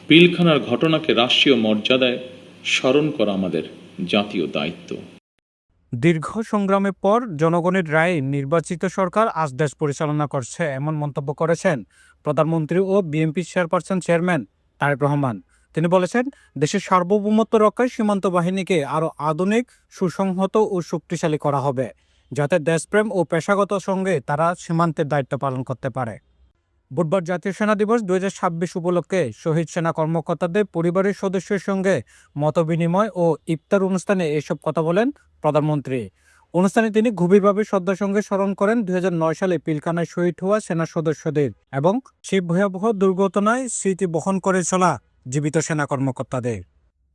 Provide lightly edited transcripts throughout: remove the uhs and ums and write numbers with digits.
পিলখানার ঘটনাকে রাষ্ট্রীয় মর্যাদায় স্মরণ করা আমাদের জাতীয় দায়িত্ব। দীর্ঘ সংগ্রামের পর জনগণের রায়ে নির্বাচিত সরকার আজ দেশ পরিচালনা করছে এমন মন্তব্য করেছেন প্রধানমন্ত্রী ও বিএনপি চেয়ারম্যান তারেক রহমান। তিনি বলেছেন, দেশের সার্বভৌমত্ব রক্ষায় সীমান্ত বাহিনীকে আরও আধুনিক, সুসংহত ও শক্তিশালী করা হবে, যাতে দেশপ্রেম ও পেশাগত সঙ্গে তারা সীমান্তের দায়িত্ব পালন করতে পারে। বুধবার জাতীয় সেনা দিবস 2026 উপলক্ষে শহীদ সেনা কর্মকর্তাদের পরিবারের সদস্যের সঙ্গে মতবিনিময় ও ইফতার অনুষ্ঠানে এসব কথা বলেন প্রধানমন্ত্রী। অনুষ্ঠানে তিনি গভীরভাবে শ্রদ্ধার সঙ্গে স্মরণ করেন 2009 সালে পিলখানায় শহীদ হওয়া সেনা সদস্যদের এবং সেই ভয়াবহ দুর্ঘটনায় স্মৃতি বহন করে চলা জীবিত সেনা কর্মকর্তাদের।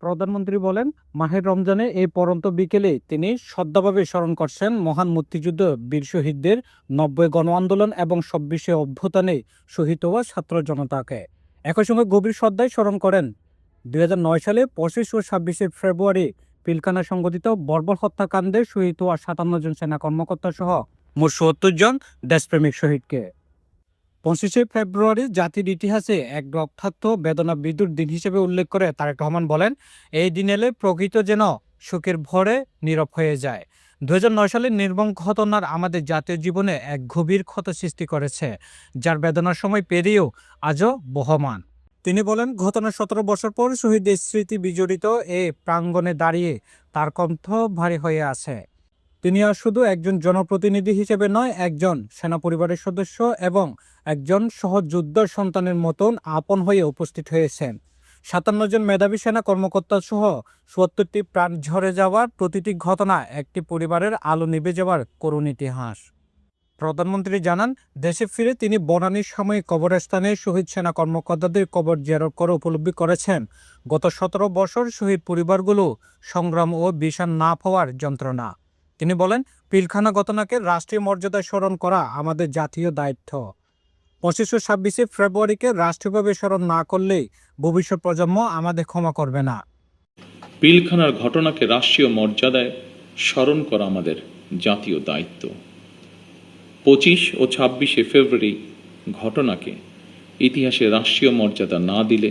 প্রধানমন্ত্রী বলেন, মাহের রমজানে এই পরন্ত বিকেলে তিনি শ্রদ্ধাভাবে স্মরণ করছেন মহান মুক্তিযুদ্ধ বীর শহীদদের, 90 গণ আন্দোলন এবং 26 অভ্যুত্থানে শহীদ হওয়া ছাত্র জনতাকে। একই সঙ্গে গভীর শ্রদ্ধায় স্মরণ করেন 2009 সালে 25 ও 26 ফেব্রুয়ারি পিলখানা সংঘটিত বর্বর হত্যাকাণ্ডে শহীদ হওয়া 57 জন সেনা কর্মকর্তা সহ মোট 70 জন দেশপ্রেমিক শহীদকে। 25 ফেব্রুয়ারি জাতির ইতিহাসে এক রক্তাক্ত বেদনা বিদুর দিন হিসেবে উল্লেখ করে তারেক রহমান বলেন, এই দিন এলে প্রকৃত যেন শোকের ভরে নীরব হয়ে যায়। 2009 সালের নির্মম ঘটনার আমাদের জাতীয় জীবনে এক গভীর ক্ষত সৃষ্টি করেছে, যার বেদনার সময় পেরিয়েও আজও বহমান। তিনি বলেন, ঘটনার 17 বছর পর শহীদদের স্মৃতি বিজড়িত এই প্রাঙ্গণে দাঁড়িয়ে তার কণ্ঠ ভারী হয়ে আছে। তিনি আর শুধু একজন জনপ্রতিনিধি হিসেবে নয়, একজন সেনা পরিবারের সদস্য এবং একজন সহযোদ্ধার সন্তানের মতন আপন হয়ে উপস্থিত হয়েছেন। 57 জন মেধাবী সেনা কর্মকর্তা সহ ৭৪টি প্রাণ ঝরে যাওয়ার প্রতিটি ঘটনা একটি পরিবারের আলো নিভে যাওয়ার করুণ ইতিহাস। প্রধানমন্ত্রী জানান, দেশে ফিরে তিনি বনানীর সাময়িক কবরস্থানে শহীদ সেনা কর্মকর্তাদের কবর জিয়ারত করে উপলব্ধি করেছেন গত 17 বছর শহীদ পরিবারগুলো সংগ্রাম ও বিষাণ না পাওয়ার যন্ত্রণা। তিনি বলেন, পিলখানা ঘটনাকে রাষ্ট্রীয় মর্যাদায় স্মরণ করা আমাদের জাতীয় দায়িত্ব। 25 ও 26 ফেব্রুয়ারিকে রাষ্ট্রীয়ভাবে স্মরণ না করলে ভবিষ্যৎ প্রজন্ম আমাদের ক্ষমা করবে না। পিলখানার ঘটনাকে রাষ্ট্রীয় মর্যাদায় স্মরণ করা আমাদের জাতীয় দায়িত্ব। 25 ও 26 ফেব্রুয়ারি ঘটনাকে ইতিহাসে রাষ্ট্রীয় মর্যাদা না দিলে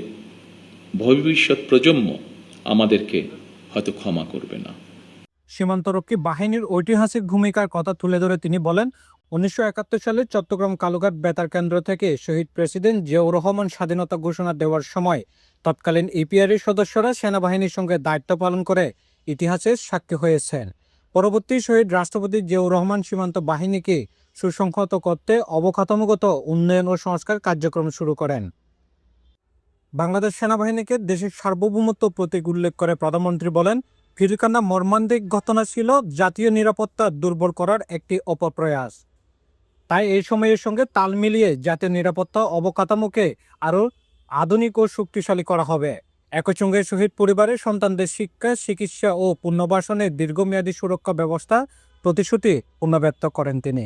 ভবিষ্যৎ প্রজন্ম আমাদেরকে হয়তো ক্ষমা করবে না। সীমান্তরক্ষী বাহিনীর ঐতিহাসিক ভূমিকার কথা তুলে ধরে তিনি বলেন, 1971 সালে চট্টগ্রাম কালুঘাট বেতার কেন্দ্র থেকে শহীদ প্রেসিডেন্ট জিয়াউর রহমান স্বাধীনতা ঘোষণা দেওয়ার সময় তৎকালীন ইপিআরের সদস্যরা সেনাবাহিনীর সঙ্গে দায়িত্ব পালন করে ইতিহাসের সাক্ষী হয়েছেন। পরবর্তী শহীদ রাষ্ট্রপতি জিয়াউর রহমান সীমান্ত বাহিনীকে সুসংহত করতে অবকাঠামোগত উন্নয়ন ও সংস্কার কার্যক্রম শুরু করেন। বাংলাদেশ সেনাবাহিনীকে দেশের সার্বভৌমত্ব প্রতীক উল্লেখ করে প্রধানমন্ত্রী বলেন, পিলখানা মর্মান্তিক ঘটনা ছিল জাতীয় নিরাপত্তা দুর্বল করার একটি অপপ্রয়াস। তাই এই সময়ের সঙ্গে তাল মিলিয়ে জাতীয় নিরাপত্তা অবকাঠামোকে আরও আধুনিক ও শক্তিশালী করা হবে। একই সঙ্গে শহীদ পরিবারের সন্তানদের শিক্ষা, চিকিৎসা ও পুনর্বাসনের দীর্ঘমেয়াদী সুরক্ষা ব্যবস্থা প্রতিশ্রুতি পুনর্ব্যক্ত করেন তিনি।